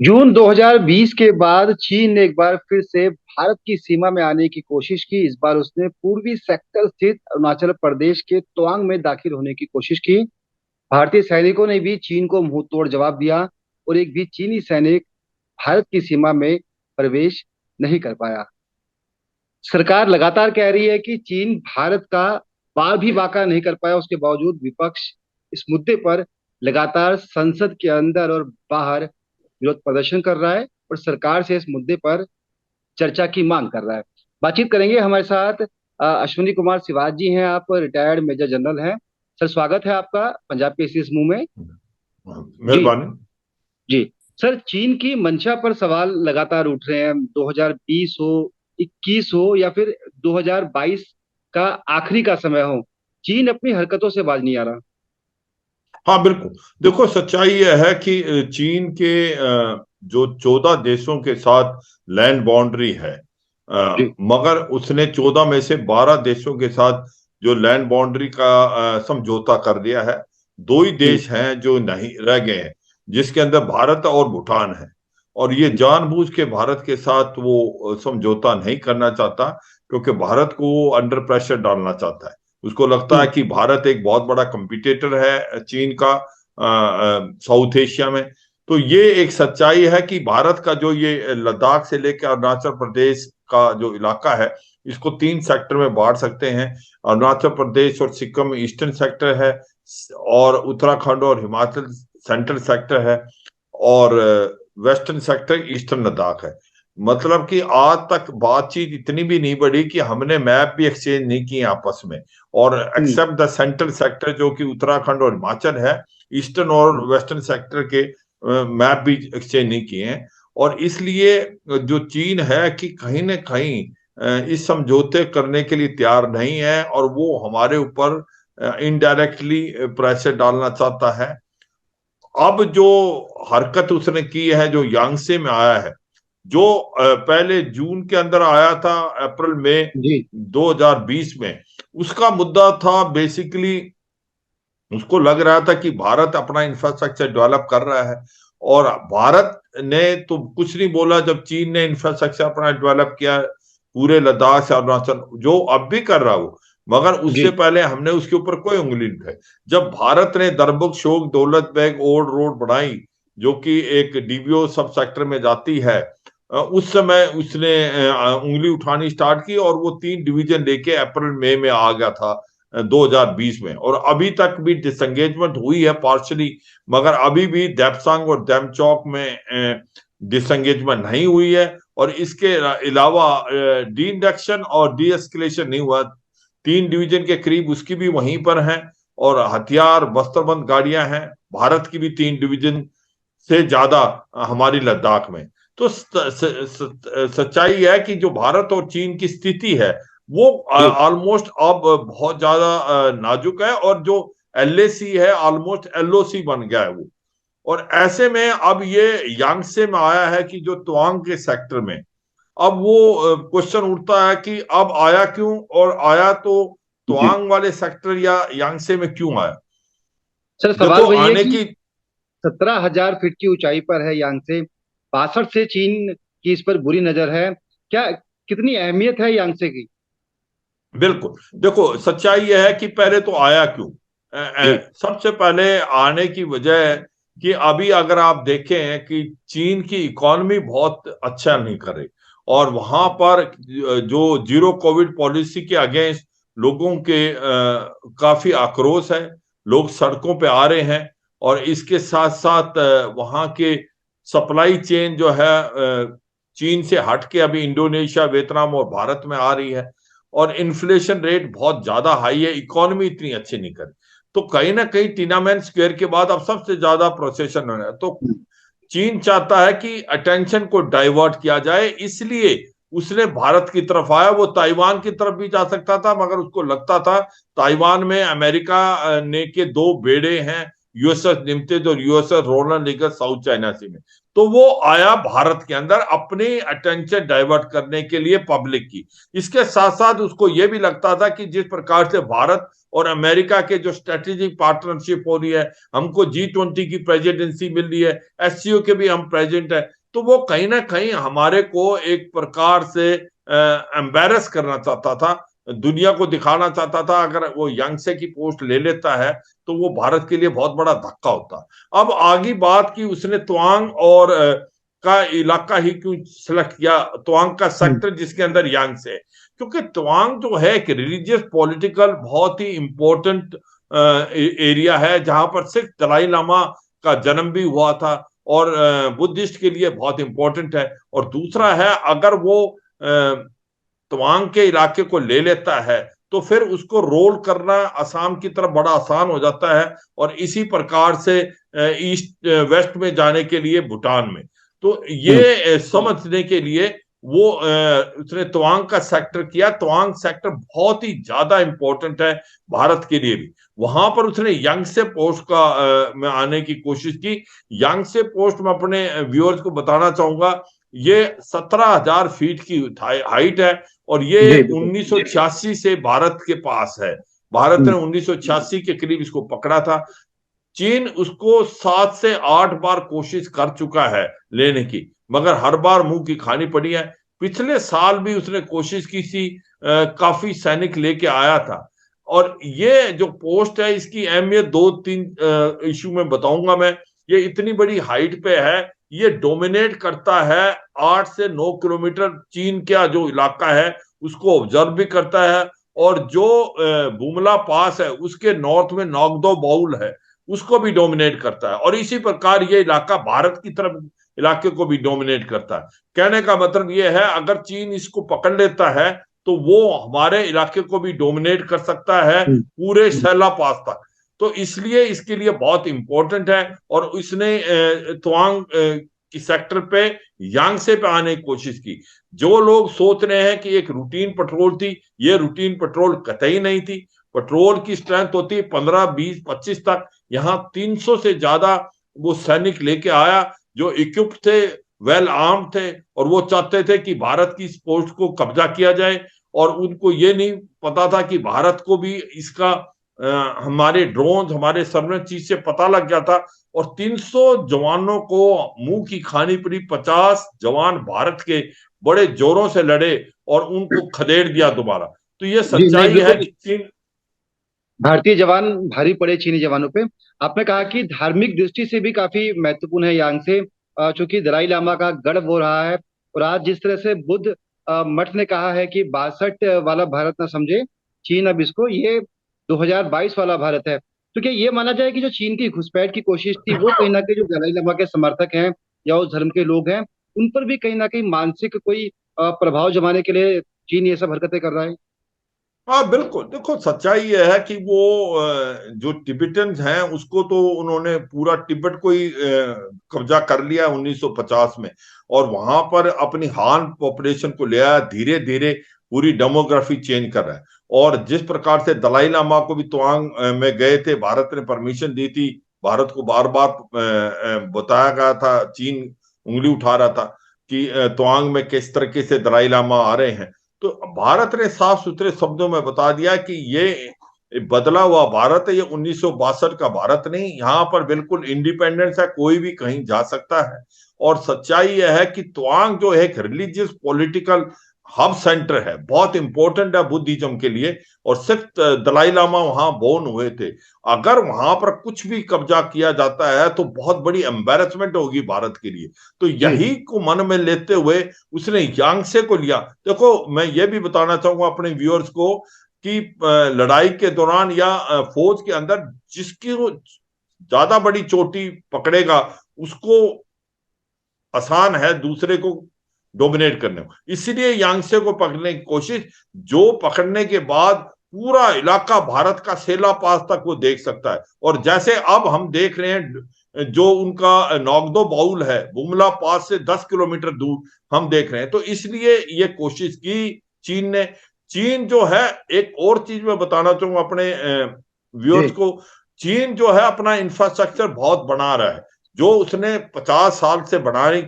जून 2020 के बाद चीन ने एक बार फिर से भारत की सीमा में आने की कोशिश की। इस बार उसने पूर्वी सेक्टर स्थित अरुणाचल प्रदेश के तवांग में दाखिल होने की कोशिश की। भारतीय सैनिकों ने भी चीन को मुंह तोड़ जवाब दिया और एक भी चीनी सैनिक भारत की सीमा में प्रवेश नहीं कर पाया। सरकार लगातार कह रही है कि चीन भारत का बाल भी बांका नहीं कर पाया। उसके बावजूद विपक्ष इस मुद्दे पर लगातार संसद के अंदर और बाहर विरोध प्रदर्शन कर रहा है और सरकार से इस मुद्दे पर चर्चा की मांग कर रहा है। बातचीत करेंगे हमारे साथ अश्विनी कुमार सिवाज जी हैं। आप रिटायर्ड मेजर जनरल हैं। सर, स्वागत है आपका पंजाब के इस मुंह में। जी। मेहरबानी। जी। सर, चीन की मंशा पर सवाल लगातार उठ रहे हैं। 2020 हो, 21 हो या फिर 2022 का आखिरी का समय हो, चीन अपनी हरकतों से बाज नहीं आ रहा। हाँ, बिल्कुल। देखो, सच्चाई यह है कि चीन के जो 14 देशों के साथ लैंड बाउंड्री है, जी। मगर उसने 14 में से 12 देशों के साथ जो लैंड बाउंड्री का समझौता कर दिया है। दो ही जी। देश हैं जो नहीं रह गए हैं, जिसके अंदर भारत और भूटान है। और ये जानबूझ के भारत के साथ वो समझौता नहीं करना चाहता, क्योंकि भारत को वो अंडर प्रेशर डालना चाहता है। उसको लगता है हम्म। कि भारत एक बहुत बड़ा कंपटीटर है चीन का साउथ एशिया में। तो ये एक सच्चाई है कि भारत का जो ये लद्दाख से लेकर अरुणाचल प्रदेश का जो इलाका है, इसको 3 सेक्टर में बांट सकते हैं। अरुणाचल प्रदेश और सिक्किम ईस्टर्न सेक्टर है, और उत्तराखंड और हिमाचल सेंट्रल सेक्टर है, और वेस्टर्न सेक्टर ईस्टर्न लद्दाख है। मतलब कि आज तक बातचीत इतनी भी नहीं बढ़ी कि हमने मैप भी एक्सचेंज नहीं किए आपस में। और हम्म। एक्सेप्ट द सेंट्रल सेक्टर जो कि उत्तराखंड और हिमाचल है, ईस्टर्न और वेस्टर्न सेक्टर के मैप भी एक्सचेंज नहीं किए हैं। और इसलिए जो चीन है कि कहीं ना कहीं इस समझौते करने के लिए तैयार नहीं है, और वो हमारे ऊपर इनडायरेक्टली प्रेशर डालना चाहता है। अब जो हरकत उसने की है, जो यांगसे में आया है, जो पहले जून के अंदर आया था, अप्रैल में जी। 2020 में, उसका मुद्दा था बेसिकली। उसको लग रहा था कि भारत अपना इंफ्रास्ट्रक्चर डेवलप कर रहा है, और भारत ने तो कुछ नहीं बोला जब चीन ने इंफ्रास्ट्रक्चर अपना डेवलप किया पूरे लद्दाख से अरुणाचल, जो अब भी कर रहा हो। मगर उससे जी। पहले हमने उसके ऊपर कोई उंगली नहीं उठाई। जब भारत ने दरबुक शोक दौलत बेग ओल्ड रोड बढ़ाई, जो कि एक डीबीओ सब सेक्टर में जाती है, उस समय उसने उंगली उठानी स्टार्ट की, और वो 3 डिवीजन लेके अप्रैल मई में आ गया था 2020 में। और अभी तक भी डिसंगेजमेंट हुई है पार्शली, मगर अभी भी देपसांग और देमचौक में डिसंगेजमेंट नहीं हुई है। और इसके अलावा डी इंडक्शन और डी एस्केलेशन नहीं हुआ। 3 डिवीजन के करीब उसकी भी वहीं पर हैं, और हथियार बस्तरबंद गाड़ियां हैं भारत की भी 3 डिवीजन से ज्यादा हमारी लद्दाख में। तो सच्चाई है कि जो भारत और चीन की स्थिति है, वो जी। ऑलमोस्ट अब बहुत ज्यादा नाजुक है, और जो एलएसी है ऑलमोस्ट एलओसी बन गया है वो। और ऐसे में अब ये यांगसे में आया है कि जो तवांग के सेक्टर में, अब वो क्वेश्चन उठता है कि अब आया क्यों, और आया तो जी। तवांग वाले सेक्टर या यांगसे में क्यों आया। सर, देखो, सवाल वही है आने कि की 17,000 फीट की ऊंचाई पर है यांगसे। 62 से चीन की इस पर बुरी नजर है। क्या, कितनी अहमियत है यांगसे की? बिल्कुल। देखो, सच्चाई यह है कि पहले तो आया क्यों। जी। सबसे पहले आने की वजह है कि अभी अगर आप देखें कि चीन की इकोनॉमी बहुत अच्छा नहीं कर रही, और वहां पर जो जीरो कोविड पॉलिसी के अगेंस्ट लोगों के काफी आक्रोश है। लोग सड़कों पे आ रहे हैं, और इसके साथ साथ वहां के सप्लाई चेन जो है चीन से हट के अभी इंडोनेशिया, वियतनाम और भारत में आ रही है। और इन्फ्लेशन रेट बहुत ज्यादा हाई है, इकोनॉमी इतनी अच्छी नहीं कर। तो कहीं ना कहीं टिनामेन स्क्वायर के बाद अब सबसे ज्यादा प्रोसेशन हो रहा है। तो चीन चाहता है कि अटेंशन को डाइवर्ट किया जाए, इसलिए उसने भारत की तरफ आया। वो ताइवान की तरफ भी जा सकता था, मगर उसको लगता था ताइवान में अमेरिका ने के 2 बेड़े हैं, यूएसएस निमतिज और USS Ronald Reagan South China Sea में। तो वो आया भारत के अंदर अपनी अटेंशन डाइवर्ट करने के लिए पब्लिक की। इसके साथ साथ उसको ये भी लगता था कि जिस प्रकार से भारत और अमेरिका के जो स्ट्रेटेजिक पार्टनरशिप हो रही है, हमको G20 की प्रेसिडेंसी मिल रही है, एससीओ के भी हम प्रेसिडेंट है, तो वो कहीं ना कहीं हमारे को एक प्रकार से एम्बेरस करना चाहता था, दुनिया को दिखाना चाहता था। अगर वो यांगसे की पोस्ट ले लेता है तो वो भारत के लिए बहुत बड़ा धक्का होता। अब आगे बात की उसने तवांग और का इलाका ही क्यों सिलेक्ट किया, तवांग का हम्म। सेक्टर जिसके अंदर यांगसे है, क्योंकि तवांग जो है एक रिलीजियस पॉलिटिकल बहुत ही इंपॉर्टेंट एरिया है, जहां पर सिर्फ दलाई लामा का जन्म भी हुआ था और बुद्धिस्ट के लिए बहुत इंपॉर्टेंट है। और दूसरा है, अगर वो तवांग के इलाके को ले लेता है तो फिर उसको रोल करना असम की तरफ बड़ा आसान हो जाता है, और इसी प्रकार से ईस्ट वेस्ट में जाने के लिए भूटान में। तो हम्म। ये समझने के लिए वो उसने तवांग का सेक्टर किया। तवांग सेक्टर बहुत ही ज्यादा इंपॉर्टेंट है भारत के लिए भी। वहां पर उसने यंगसे पोस्ट का में आने की कोशिश की। यंगसे पोस्ट में अपने व्यूअर्स को बताना चाहूंगा, ये 17,000 फीट की हाइट है, और ये जी बिल्कुल। 1986 से भारत के पास है। भारत ने हम्म। 1986 के करीब इसको पकड़ा था। चीन उसको 7 से 8 बार कोशिश कर चुका है लेने की, मगर हर बार मुंह की खानी पड़ी है। पिछले साल भी उसने कोशिश की थी, काफी सैनिक लेके आया था। और ये जो पोस्ट है इसकी अहमियत दो तीन इशू में बताऊंगा मैं। ये इतनी बड़ी हाइट पे है, ये डोमिनेट करता है 8 से 9 किलोमीटर चीन का जो इलाका है उसको ऑब्जर्व भी करता है। और जो बुमला पास है उसके नॉर्थ में नॉगदो बाउल है, उसको भी डोमिनेट करता है। और इसी प्रकार ये इलाका भारत की तरफ इलाके को भी डोमिनेट करता है। कहने का मतलब ये है, अगर चीन इसको पकड़ लेता है तो वो हमारे इलाके को भी डोमिनेट कर सकता है हम्म। पूरे हम्म। सैला पास तक। तो इसलिए इसके लिए बहुत इंपॉर्टेंट है। और इसने तवांग की सेक्टर पे यांगसे पे आने की कोशिश की। जो लोग सोच रहे हैं कि एक रूटीन पेट्रोल थी, ये रूटीन पेट्रोल कतई नहीं थी। पेट्रोल की स्ट्रेंथ होती है 15, 20, 25 तक। यहाँ 300 से ज्यादा वो सैनिक लेके आया जो इक्विप्ड थे, वेल आर्म्ड थे, और वो चाहते थे कि भारत की इस पोस्ट को कब्जा किया जाए। और उनको ये नहीं पता था कि भारत को भी इसका हमारे ड्रोन, हमारे सर्वे चीज से पता लग गया था। और 300 जवानों को मुंह की खानी पड़ी। 50 जवान भारत के बड़े जोरों से लड़े और उनको खदेड़ दिया दोबारा। तो ये जी नहीं सच्चाई है बिल्कुल। कि चीन। भारतीय जवान भारी पड़े चीनी जवानों पे। आपने कहा कि धार्मिक दृष्टि से भी काफी महत्वपूर्ण है यांगसे, चूंकि दलाई लामा का गढ़ हो रहा है। और आज जिस तरह से बुद्ध मठ ने कहा है कि 62 वाला भारत ना समझे चीन अब इसको, ये 2022 वाला भारत है। तो क्या ये माना जाए कि जो चीन की घुसपैठ की कोशिश थी वो कहीं ना कहीं जो दलाई लामा के समर्थक हैं या उस धर्म के लोग हैं उन पर भी कहीं ना कहीं मानसिक कोई प्रभाव जमाने के लिए चीन ये सब हरकतें कर रहा है? हाँ बिल्कुल, देखो सच्चाई यह है कि वो जो टिबेटन्स हैं उसको तो उन्होंने पूरा तिब्बत को ही कब्जा कर लिया 1950 में। और वहां पर अपनी हान पॉपुलेशन को ले आया, धीरे धीरे पूरी डेमोग्राफी चेंज कर रहा है। और जिस प्रकार से दलाई लामा को भी तवांग में गए थे, भारत ने परमिशन दी थी। भारत को बार बार बताया गया था, चीन उंगली उठा रहा था कि तवांग में किस तरीके से दलाई लामा आ रहे हैं। तो भारत ने साफ सुथरे शब्दों में बता दिया कि ये बदला हुआ भारत है, ये 1962 का भारत नहीं। यहाँ पर बिल्कुल इंडिपेंडेंस है, कोई भी कहीं जा सकता है। और सच्चाई यह है कि तवांग जो है एक रिलीजियस पॉलिटिकल हब सेंटर है, बहुत इंपॉर्टेंट है बुद्धिज्म के लिए। और सिर्फ दलाई लामा वहां बोर्न हुए थे। अगर वहां पर कुछ भी कब्जा किया जाता है तो बहुत बड़ी एम्बेरसमेंट होगी भारत के लिए। तो जी। यही को मन में लेते हुए उसने यांगसे को लिया। देखो मैं ये भी बताना चाहूंगा अपने व्यूअर्स को कि लड़ाई के दौरान या फौज के अंदर जिसकी वो ज्यादा बड़ी चोटी पकड़ेगा उसको आसान है दूसरे को डोमिनेट करने में। इसीलिए यांगसे को पकड़ने की कोशिश, जो पकड़ने के बाद पूरा इलाका भारत का सेला पास तक वो देख सकता है। और जैसे अब हम देख रहे हैं जो उनका नॉगदो बाउल है बुमला पास से 10 किलोमीटर दूर हम देख रहे हैं। तो इसलिए ये कोशिश की चीन ने। चीन जो है, एक और चीज मैं बताना चाहूंगा अपने व्यूअर्स जी। को, चीन जो है अपना इंफ्रास्ट्रक्चर बहुत बना रहा है, जो उसने 50 साल से बनाने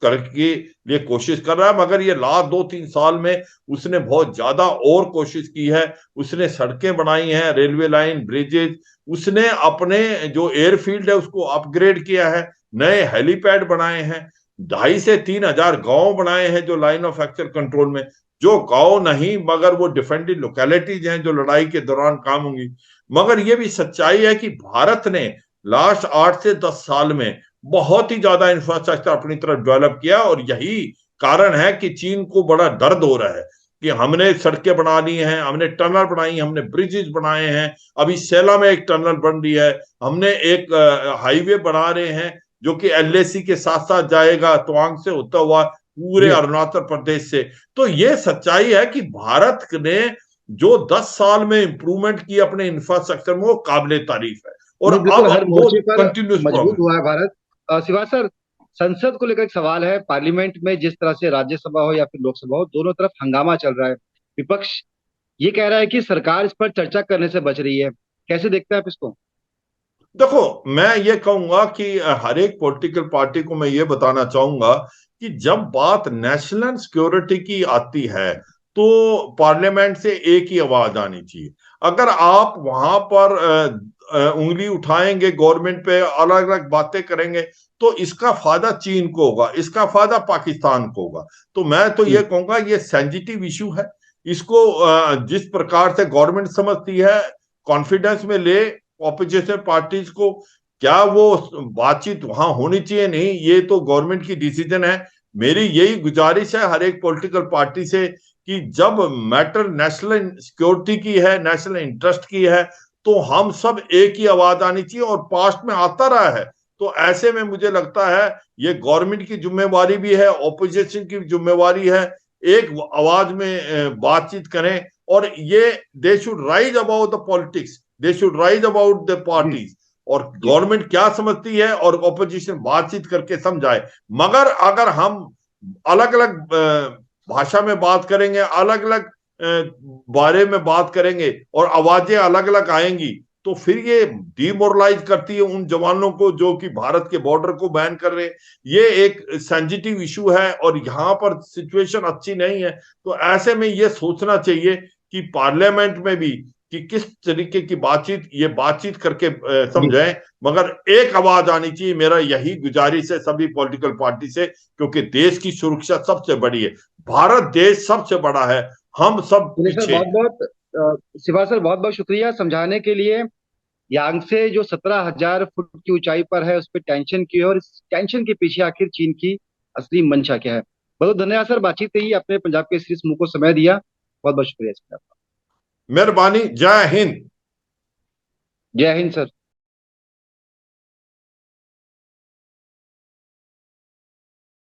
करके लिए कोशिश कर रहा है, मगर ये लास्ट 2-3 साल में उसने बहुत ज्यादा और कोशिश की है। उसने सड़कें बनाई हैं, रेलवे लाइन, ब्रिजेज, उसने अपने जो एयरफील्ड है उसको अपग्रेड किया है, नए हेलीपैड बनाए हैं, 2,500 से 3,000 गांव बनाए हैं जो लाइन ऑफ एक्चुअल कंट्रोल में, जो गांव नहीं मगर वो डिफेंडेड लोकेलिटीज हैं जो लड़ाई के दौरान काम होंगी। मगर ये भी सच्चाई है कि भारत ने लास्ट 8 से 10 साल में बहुत ही ज्यादा इंफ्रास्ट्रक्चर अपनी तरफ डेवलप किया, और यही कारण है कि चीन को बड़ा दर्द हो रहा है कि हमने सड़कें बना ली हैं, हमने टनल बनाई, हमने ब्रिजेस बनाए हैं, अभी सेला में एक टनल बन रही है, हमने एक हाईवे बना रहे हैं जो कि एलएसी के साथ साथ जाएगा तवांग से होता हुआ पूरे जी। अरुणाचल प्रदेश से। तो ये सच्चाई है कि भारत ने जो 10 साल में इंप्रूवमेंट की अपने इंफ्रास्ट्रक्चर में, वो काबिले तारीफ है, और नहीं, बिल्कुल अब हर वो मोर्चे पर कंटिन्यूस मजबूत प्रोग्रेस। हुआ है भारत। शिवा सर, संसद को लेकर एक सवाल है। पार्लियामेंट में जिस तरह से राज्यसभा हो या फिर लोकसभा हो, दोनों तरफ हंगामा चल रहा है। विपक्ष ये कह रहा है कि सरकार इस पर चर्चा करने से बच रही है। कैसे देखते हैं आप इसको? देखो, मैं ये कहूंगा कि हर एक पॉलिटिकल पार्टी को मैं ये बताना चाहूंगा कि जब बात नेशनल सिक्योरिटी की आती है तो पार्लियामेंट से एक ही आवाज आनी चाहिए। अगर आप वहां पर उंगली उठाएंगे, गवर्नमेंट पे अलग अलग बातें करेंगे, तो इसका फायदा चीन को होगा, इसका फायदा पाकिस्तान को होगा। तो मैं तो ये जी। कहूंगा ये सेंसिटिव इशू है, इसको जिस प्रकार से गवर्नमेंट समझती है कॉन्फिडेंस में ले ऑपोजिशन पार्टीज को। क्या वो बातचीत वहां होनी चाहिए, नहीं, ये तो गवर्नमेंट की डिसीजन है। मेरी यही गुजारिश है हर एक पॉलिटिकल पार्टी से कि जब मैटर नेशनल सिक्योरिटी की है, नेशनल इंटरेस्ट की है, तो हम सब एक ही आवाज आनी चाहिए, और पास्ट में आता रहा है। तो ऐसे में मुझे लगता है ये गवर्नमेंट की जिम्मेवारी भी है, ऑपोजिशन की जिम्मेवारी है, एक आवाज में बातचीत करें। और ये they should rise about the politics, they should rise about the जी। पार्टीज, और जी। गवर्नमेंट क्या समझती है और ऑपोजिशन बातचीत करके समझाए। मगर अगर हम अलग अलग भाषा में बात करेंगे, अलग अलग बारे में बात करेंगे, और आवाजें अलग अलग आएंगी, तो फिर ये डिमोरलाइज करती है उन जवानों को जो कि भारत के बॉर्डर को बैन कर रहे हैं। ये एक सेंसिटिव इशू है और यहाँ पर सिचुएशन अच्छी नहीं है। तो ऐसे में ये सोचना चाहिए कि पार्लियामेंट में भी कि किस तरीके की बातचीत, ये बातचीत करके जी। समझाएं, मगर एक आवाज आनी चाहिए। मेरा यही गुजारिश है सभी पॉलिटिकल पार्टी से, क्योंकि देश की सुरक्षा सबसे बड़ी है, भारत देश सबसे बड़ा है, हम सब चलिए सर, पीछे बहुत हैं। बहुत शिवा सर, बहुत बहुत शुक्रिया समझाने के लिए। यांगसे जो 17,000 फुट की ऊंचाई पर है, उस पर टेंशन की है, और इस टेंशन के पीछे आखिर चीन की असली मंशा क्या है? बहुत बहुत धन्यवाद सर, बातचीत रही, अपने पंजाब के इस समूह को समय दिया। बहुत बहुत शुक्रिया सर आपका। मेहरबानी, जय हिंद। जय हिंद सर।